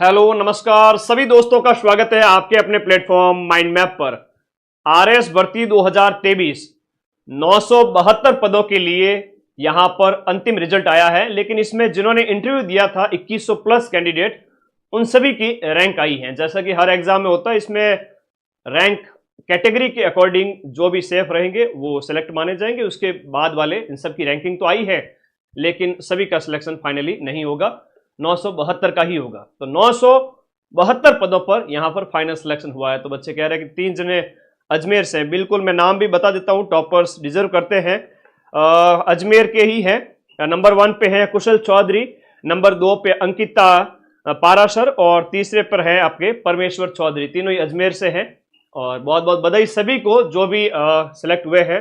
Hello नमस्कार सभी दोस्तों का स्वागत है आपके अपने प्लेटफॉर्म माइंड मैप पर। आरएस भर्ती 2023 972 पदों के लिए यहां पर अंतिम रिजल्ट आया है, लेकिन इसमें जिन्होंने इंटरव्यू दिया था 2100 प्लस कैंडिडेट, उन सभी की रैंक आई है। जैसा कि हर एग्जाम में होता है, इसमें रैंक कैटेगरी के अकॉर्डिंग जो भी सेफ रहेंगे वो सिलेक्ट माने जाएंगे। उसके बाद वाले इन सब की रैंकिंग तो आई है, लेकिन सभी का सिलेक्शन फाइनली नहीं होगा, 972 का ही होगा। तो 972 पदों पर यहां पर फाइनल सिलेक्शन हुआ है। तो बच्चे कह रहे हैं कि 3 जने अजमेर से हैं। बिल्कुल, मैं नाम भी बता देता हूं, टॉपर्स डिजर्व करते हैं, अजमेर के ही हैं। नंबर 1 पे है कुशल चौधरी, नंबर 2 पे अंकिता पाराशर और तीसरे पर है आपके परमेश्वर चौधरी। तीनों ही अजमेर से हैं और बहुत बहुत बधाई सभी को जो भी सिलेक्ट हुए हैं।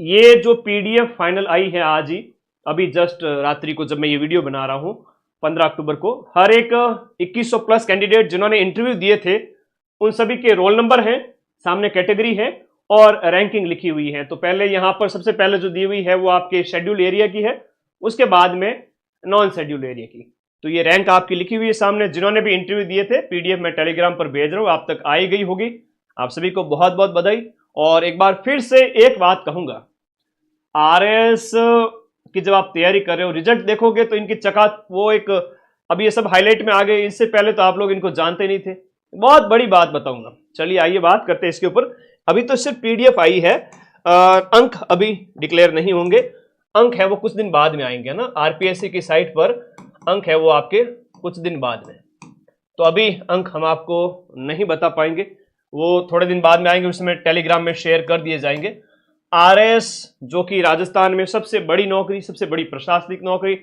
ये जो पीडीएफ फाइनल आई है आज ही, अभी जस्ट रात्रि को जब मैं ये वीडियो बना रहा हूं 15 अक्टूबर को, हर एक 2100 प्लस कैंडिडेट जिन्होंने इंटरव्यू दिए थे उन सभी के रोल नंबर हैं, सामने कैटेगरी है और रैंकिंग लिखी हुई है। तो पहले यहां पर सबसे पहले जो दी हुई है वो आपके शेड्यूल एरिया की है, उसके बाद में नॉन शेड्यूल एरिया की। तो ये रैंक आपकी लिखी हुई है सामने। जिन्होंने भी इंटरव्यू दिए थे पीडीएफ मैं टेलीग्राम पर भेज रहा हूं, आप तक आई गई होगी। आप सभी को बहुत बहुत बधाई। और एक बार फिर से एक बात कहूंगा, आरएस कि जब आप तैयारी कर रहे हो, रिजल्ट देखोगे तो इनकी चका वो एक, अभी ये सब हाईलाइट में आ गए, इससे पहले तो आप लोग इनको जानते नहीं थे। बहुत बड़ी बात बताऊंगा, चलिए आइए बात करते हैं इसके ऊपर। अभी तो सिर्फ पीडीएफ आई है, अंक अभी डिक्लेयर नहीं होंगे। अंक है वो कुछ दिन बाद में आएंगे ना, आरपीएससी की साइट पर अंक है वो आपके कुछ दिन बाद में। तो अभी अंक हम आपको नहीं बता पाएंगे, वो थोड़े दिन बाद में आएंगे, उसमें टेलीग्राम में शेयर कर दिए जाएंगे। आरएस जो कि राजस्थान में सबसे बड़ी नौकरी, सबसे बड़ी प्रशासनिक नौकरी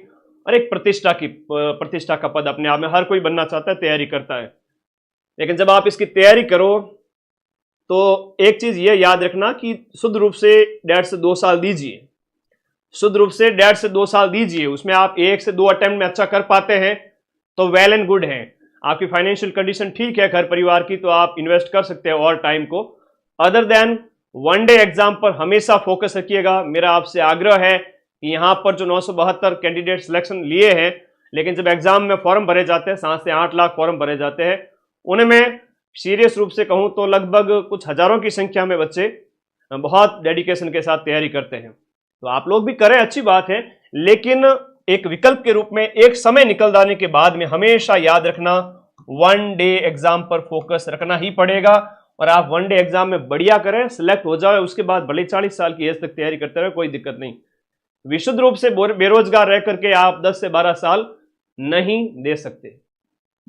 और एक प्रतिष्ठा का पद अपने आप में हर कोई बनना चाहता है, तैयारी करता है। लेकिन जब आप इसकी तैयारी करो तो एक चीज ये याद रखना कि शुद्ध रूप से 1.5 से 2 साल दीजिए, शुद्ध रूप से 1.5 से 2 साल दीजिए। उसमें आप 1 से 2 अटेम्प्ट में अच्छा कर पाते हैं तो वेल एंड गुड है। आपकी फाइनेंशियल कंडीशन ठीक है घर परिवार की, तो आप इन्वेस्ट कर सकते हैं और टाइम को। Other than one day exam पर हमेशा फोकस रखिएगा। मेरा आपसे आग्रह है कि यहां पर जो 972 कैंडिडेट सिलेक्शन लिए हैं, लेकिन जब एग्जाम में फॉर्म भरे जाते हैं, 7 से 8 लाख फॉर्म भरे जाते हैं, उनमें सीरियस रूप से कहूं तो लगभग कुछ हजारों की संख्या में बच्चे बहुत डेडिकेशन के साथ तैयारी करते हैं। तो आप लोग भी करें, अच्छी बात है, लेकिन एक विकल्प के रूप में एक समय निकल जाने के बाद में हमेशा याद रखना, वन डे एग्जाम पर फोकस रखना ही पड़ेगा। और आप वन डे एग्जाम में बढ़िया करें, सिलेक्ट हो जाए, उसके बाद भले 40 साल की एज तक तैयारी करते रहे, कोई दिक्कत नहीं। विशुद्ध रूप से बेरोजगार रह करके आप 10 से 12 साल नहीं दे सकते।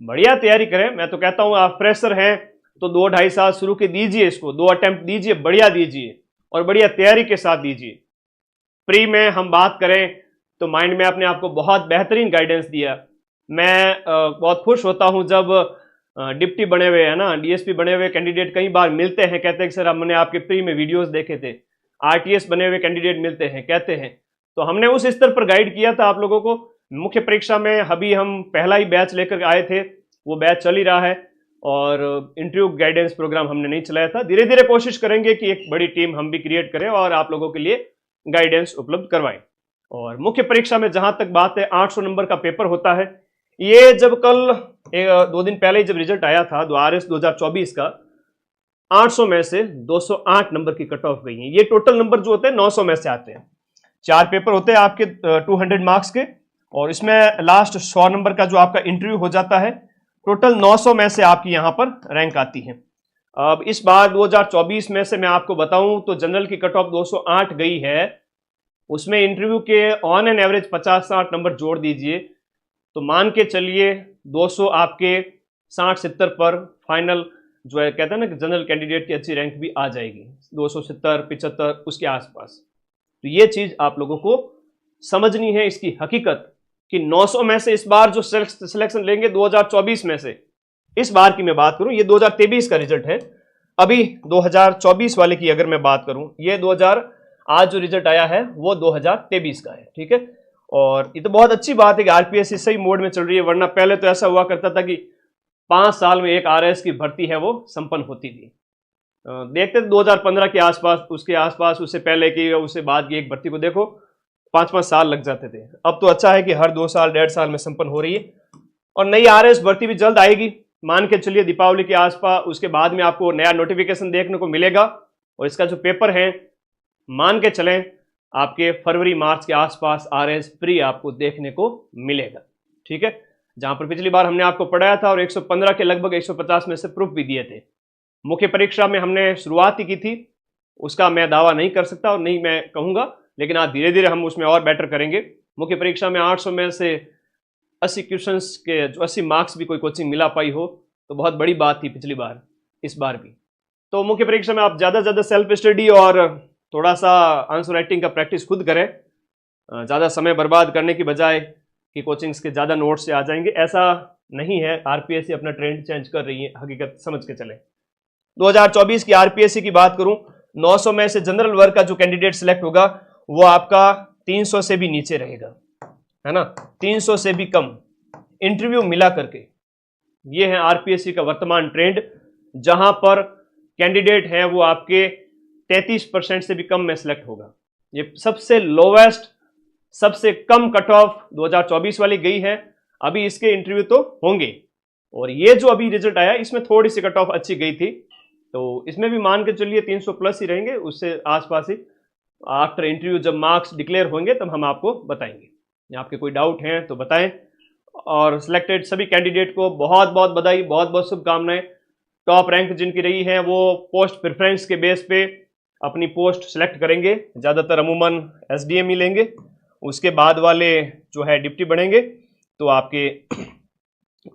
बढ़िया तैयारी करें। मैं तो कहता हूं आप फ्रेशर हैं तो 2-2.5 साल शुरू के दीजिए, इसको 2 अटेम्प्ट दीजिए, बढ़िया दीजिए और बढ़िया तैयारी के साथ दीजिए। प्री में हम बात करें तो माइंड में आपने आपको बहुत बेहतरीन गाइडेंस दिया। मैं बहुत खुश होता हूं जब डिप्टी बने हुए है ना, डीएसपी बने हुए कैंडिडेट कई बार मिलते हैं, कहते हैं कि सर हमने आपके प्री में वीडियोस देखे थे। आरटीएस बने हुए कैंडिडेट मिलते हैं, कहते हैं, तो हमने उस स्तर पर गाइड किया था आप लोगों को। मुख्य परीक्षा में अभी हम पहला ही बैच लेकर आए थे, वो बैच चल ही रहा है और इंटरव्यू गाइडेंस प्रोग्राम हमने नहीं चलाया था। धीरे धीरे कोशिश करेंगे कि एक बड़ी टीम हम भी क्रिएट करें और आप लोगों के लिए गाइडेंस उपलब्ध करवाएं। और मुख्य परीक्षा में जहां तक बात है, 800 नंबर का पेपर होता है। ये जब कल 2 दिन पहले जब रिजल्ट आया था आरएस 2024 का, 800 में से 208 नंबर की कट ऑफ गई है। ये टोटल नंबर जो होते हैं 900 में से आते हैं। 4 पेपर होते हैं आपके 200 मार्क्स के, और इसमें लास्ट 100 नंबर का जो आपका इंटरव्यू हो जाता है। टोटल 900 में से आपकी यहां पर रैंक आती है। अब इस बार 2024 में से मैं आपको बताऊं तो जनरल की कट ऑफ 208 गई है, उसमें इंटरव्यू के ऑन एन एवरेज 50-60 नंबर जोड़ दीजिए तो मान के चलिए 200 आपके 60-70 पर फाइनल जो है, कहते हैं ना कि जनरल कैंडिडेट की अच्छी रैंक भी आ जाएगी, 270-75 उसके आसपास। तो ये चीज आप लोगों को समझनी है, इसकी हकीकत कि 900 में से इस बार जो सिलेक्शन लेंगे 2024 में से, इस बार की मैं बात करूं, ये 2023 का रिजल्ट है। अभी 2024 वाले की अगर मैं बात करूं, ये 2000 आज जो रिजल्ट आया है वो 2023 का है, ठीक है। और ये तो बहुत अच्छी बात है कि आरपीएससी सही मोड में चल रही है, वरना पहले तो ऐसा हुआ करता था कि 5 साल में एक आरएस की भर्ती है वो संपन्न होती थी। देखते थे 2015 के आसपास, उसके आसपास, उससे पहले की, उससे बाद की एक भर्ती को देखो 5-5 साल लग जाते थे। अब तो अच्छा है कि हर 2 साल 1.5 साल में संपन्न हो रही है। और नई आरएस भर्ती भी जल्द आएगी, मान के चलिए दीपावली के आसपास, उसके बाद में आपको नया नोटिफिकेशन देखने को मिलेगा। और इसका जो पेपर है मान के चलें आपके फरवरी मार्च के आसपास आरएस प्री आपको देखने को मिलेगा, ठीक है। जहां पर पिछली बार हमने आपको पढ़ाया था और 115 के लगभग 150 में से प्रूफ भी दिए थे। मुख्य परीक्षा में हमने शुरुआत ही की थी, उसका मैं दावा नहीं कर सकता और नहीं मैं कहूंगा, लेकिन आज धीरे धीरे हम उसमें और बेटर करेंगे। मुख्य परीक्षा में 800 में से 80 क्वेश्चंस के जो 80 मार्क्स भी कोई कोचिंग मिला पाई हो तो बहुत बड़ी बात थी पिछली बार, इस बार भी। तो मुख्य परीक्षा में आप ज़्यादा से ज़्यादा सेल्फ स्टडी और थोड़ा सा आंसर राइटिंग का प्रैक्टिस खुद करें, ज़्यादा समय बर्बाद करने की बजाय कि कोचिंग्स के ज़्यादा नोट्स से आ जाएंगे, ऐसा नहीं है। आरपीएससी अपना ट्रेंड चेंज कर रही है, हकीकत समझ के चले। 2024 की आरपीएससी की बात करूं, 900 में से जनरल वर्ग का जो कैंडिडेट सिलेक्ट होगा वो आपका 300 से भी नीचे रहेगा, है ना, 300 से भी कम इंटरव्यू मिला करके। ये है आरपीएससी का वर्तमान ट्रेंड, जहां पर कैंडिडेट है वो आपके 33% से भी कम में सिलेक्ट होगा। ये सबसे लोवेस्ट, सबसे कम कट ऑफ 2024 वाली गई है। अभी इसके इंटरव्यू तो होंगे, और ये जो अभी रिजल्ट आया इसमें थोड़ी सी कट ऑफ अच्छी गई थी, तो इसमें भी मान के चलिए 300 प्लस ही रहेंगे, उससे आसपास ही। आफ्टर इंटरव्यू जब मार्क्स डिक्लेयर होंगे तब हम आपको बताएंगे। आपके कोई डाउट हैं तो बताएं। और सिलेक्टेड सभी कैंडिडेट को बहुत बहुत बधाई, बहुत बहुत शुभकामनाएं। टॉप रैंक जिनकी रही है वो पोस्ट प्रेफरेंस के बेस पे अपनी पोस्ट सेलेक्ट करेंगे, ज़्यादातर अमूमन एसडीएम ही लेंगे। उसके बाद वाले जो है डिप्टी बनेंगे तो आपके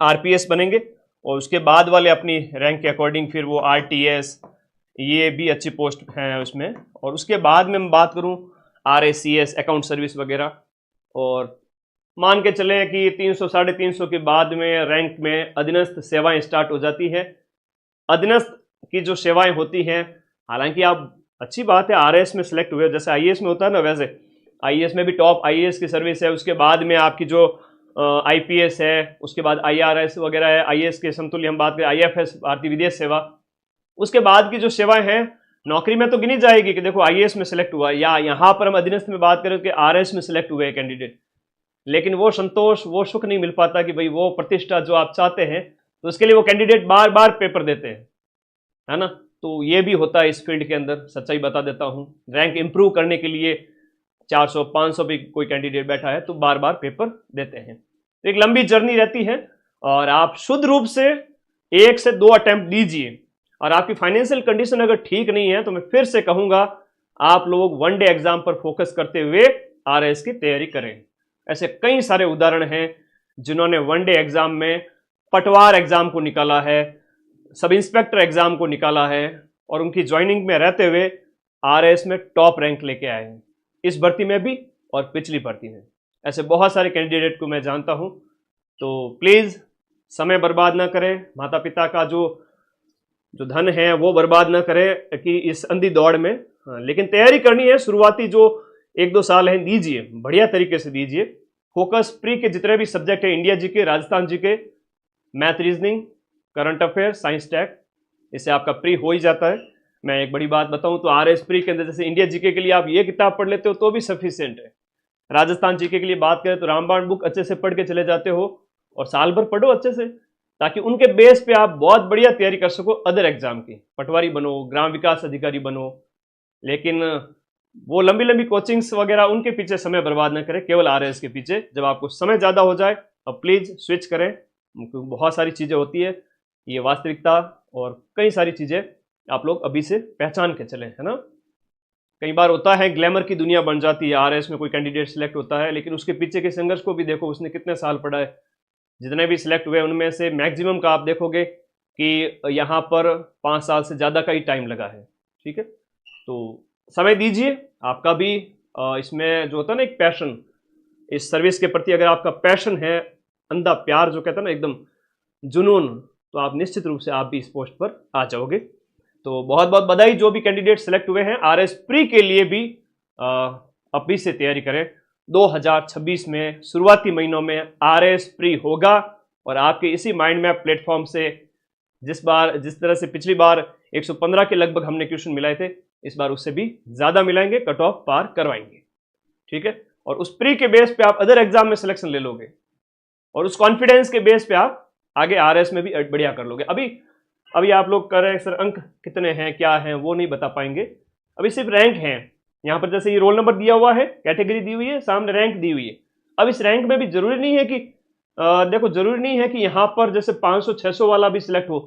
आरपीएस बनेंगे, और उसके बाद वाले अपनी रैंक के अकॉर्डिंग फिर वो आरटीएस, ये भी अच्छी पोस्ट हैं उसमें। और उसके बाद में मैं बात करूं आरएसीएस, अकाउंट सर्विस वगैरह, और मान के चलें कि 300 350 के बाद में रैंक में अधीनस्थ सेवाएं स्टार्ट हो जाती है। अधीनस्थ की जो सेवाएं होती हैं, हालांकि आप अच्छी बात है आरएस में सेलेक्ट हुए, जैसे आईएएस में होता है ना, वैसे आईएएस में भी टॉप आईएएस की सर्विस है। उसके बाद में आपकी जो आईपीएस है, उसके बाद आईआरएस वगैरह है, आईएएस के समतुल्य हम बात करें आईएफएस, भारतीय विदेश सेवा। उसके बाद की जो सेवाएं हैं नौकरी में तो गिनी जाएगी कि देखो आईएएस में सेलेक्ट हुआ, या यहाँ पर हम अधीनस्थ में बात करें कि आरएस में सेलेक्ट हुए कैंडिडेट, लेकिन वो संतोष, वो सुख नहीं मिल पाता कि भाई वो प्रतिष्ठा जो आप चाहते हैं, तो उसके लिए वो कैंडिडेट बार बार पेपर देते हैं, है ना। तो ये भी होता है इस फील्ड के अंदर, सच्चाई बता देता हूँ। रैंक इंप्रूव करने के लिए 400 500 भी कोई कैंडिडेट बैठा है तो बार बार पेपर देते हैं। तो एक लंबी जर्नी रहती है, और आप शुद्ध रूप से 1 से 2 अटेम्प्ट दीजिए। और आपकी फाइनेंशियल कंडीशन अगर ठीक नहीं है तो मैं फिर से कहूंगा आप लोग वनडे एग्जाम पर फोकस करते हुए आरएस की तैयारी करें। ऐसे कई सारे उदाहरण हैं जिन्होंने वनडे एग्जाम में पटवार एग्जाम को निकाला है, सब इंस्पेक्टर एग्जाम को निकाला है, और उनकी ज्वाइनिंग में रहते हुए आरएस में टॉप रैंक लेके आए हैं, इस भर्ती में भी और पिछली भर्ती में। ऐसे बहुत सारे कैंडिडेट को मैं जानता हूं। तो प्लीज समय बर्बाद ना करें, माता पिता का जो धन है वो बर्बाद ना करें कि इस अंधी दौड़ में। लेकिन तैयारी करनी है, शुरुआती जो 1-2 साल हैं दीजिए, बढ़िया तरीके से दीजिए। फोकस प्री के जितने भी सब्जेक्ट है, India GK, Rajasthan GK, math, reasoning, current affair, science tag, इससे आपका प्री हो ही जाता है। मैं एक बड़ी बात बताऊं तो आरएस प्री के अंदर जैसे इंडिया जीके के लिए आप ये किताब पढ़ लेते हो तो भी सफिशिएंट है। राजस्थान जीके के लिए बात करें तो रामबाण बुक अच्छे से पढ़ के चले जाते हो, और साल भर पढ़ो अच्छे से, ताकि उनके बेस पे आप बहुत बढ़िया तैयारी कर सको अदर एग्जाम की। पटवारी बनो, ग्राम विकास अधिकारी बनो, लेकिन वो लंबी लंबी कोचिंग्स वगैरह उनके पीछे समय बर्बाद न करें, केवल आरएस के पीछे। जब आपको समय ज़्यादा हो जाए अब प्लीज़ स्विच करें। बहुत सारी चीज़ें होती है, ये वास्तविकता और कई सारी चीज़ें आप लोग अभी से पहचान के चलें, है ना। कई बार होता है ग्लैमर की दुनिया बन जाती है, आरएस में कोई कैंडिडेट सिलेक्ट होता है, लेकिन उसके पीछे के संघर्ष को भी देखो, उसने कितने साल पढ़ा है। जितने भी सिलेक्ट हुए उनमें से मैक्सिमम का आप देखोगे कि यहाँ पर 5 साल से ज़्यादा का ही टाइम लगा है, ठीक है। तो समय दीजिए, आपका भी इसमें जो होता है ना एक पैशन, इस सर्विस के प्रति अगर आपका पैशन है, अंधा प्यार जो कहता है ना, एकदम जुनून, तो आप निश्चित रूप से आप भी इस पोस्ट पर आ जाओगे। तो बहुत बहुत बधाई जो भी कैंडिडेट सेलेक्ट हुए हैं। आरएस प्री के लिए भी अभी से तैयारी करें। 2026 में शुरुआती महीनों में आरएस प्री होगा, और आपके इसी माइंड मैप प्लेटफॉर्म से जिस तरह से पिछली बार 115 के लगभग हमने क्वेश्चन मिलाए थे, इस बार उससे भी ज़्यादा मिलाएंगे, कट ऑफ पार करवाएंगे, ठीक है। और उस प्री के बेस पे आप अदर एग्जाम में सिलेक्शन ले लोगे, और उस कॉन्फिडेंस के बेस पे आप आगे आरएस में भी बढ़िया कर लोगे। अभी आप लोग कर रहे हैं सर अंक कितने हैं क्या हैं वो नहीं बता पाएंगे, अभी सिर्फ रैंक है। यहाँ पर जैसे ये रोल नंबर दिया हुआ है, कैटेगरी दी हुई है, सामने रैंक दी हुई है। अब इस रैंक में भी जरूरी नहीं है कि देखो जरूरी नहीं है कि यहाँ पर जैसे 500-600 वाला भी सिलेक्ट हो।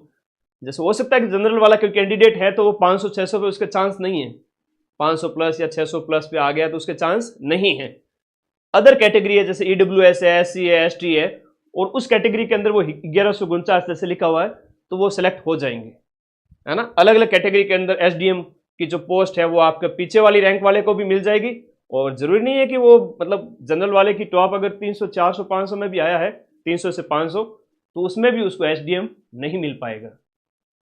जैसे हो सकता है कि जनरल वाला कोई कैंडिडेट है तो वो 500-600 पे उसके चांस नहीं है, 500 प्लस या 600 प्लस पे आ गया तो उसके चांस नहीं है। अदर कैटेगरी है जैसे ईडब्ल्यूएस है, एससी है, एसटी है, और उस कैटेगरी के अंदर वो 1149 जैसे लिखा हुआ है तो वो सिलेक्ट हो जाएंगे, है ना। अलग अलग कैटेगरी के अंदर एसडीएम की जो पोस्ट है वो आपके पीछे वाली रैंक वाले को भी मिल जाएगी, और जरूरी नहीं है कि वो मतलब जनरल वाले की टॉप अगर 300, 400, 500 में भी आया है, 300 से 500, तो उसमें भी उसको एसडीएम नहीं मिल पाएगा।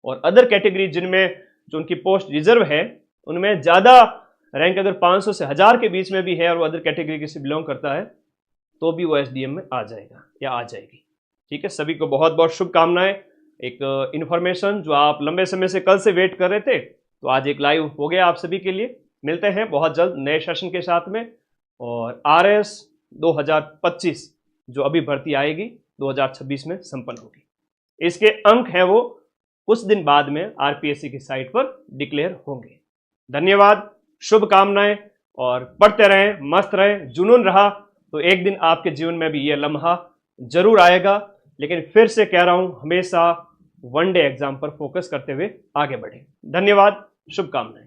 और अदर कैटेगरी जिनमें जो उनकी पोस्ट रिजर्व है उनमें ज़्यादा रैंक अगर 500 से 1000 के बीच में भी है और वो अदर कैटेगरी से बिलोंग करता है तो भी वो एसडीएम में आ जाएगा या आ जाएगी। ठीक है, सभी को बहुत बहुत शुभकामनाएं। एक इन्फॉर्मेशन जो आप लंबे समय से कल से वेट कर रहे थे, तो आज एक लाइव हो गया आप सभी के लिए। मिलते हैं बहुत जल्द नए सेशन के साथ में। और आरएस 2025 जो अभी भर्ती आएगी 2026 में संपन्न होगी, इसके अंक हैं वो कुछ दिन बाद में आरपीएससी की साइट पर डिक्लेयर होंगे। धन्यवाद, शुभकामनाएं, और पढ़ते रहें, मस्त रहें। जुनून रहा तो एक दिन आपके जीवन में भी ये लम्हा जरूर आएगा। लेकिन फिर से कह रहा हूं, हमेशा वनडे एग्जाम पर फोकस करते हुए आगे बढ़ें। धन्यवाद, शुभकामनाएं।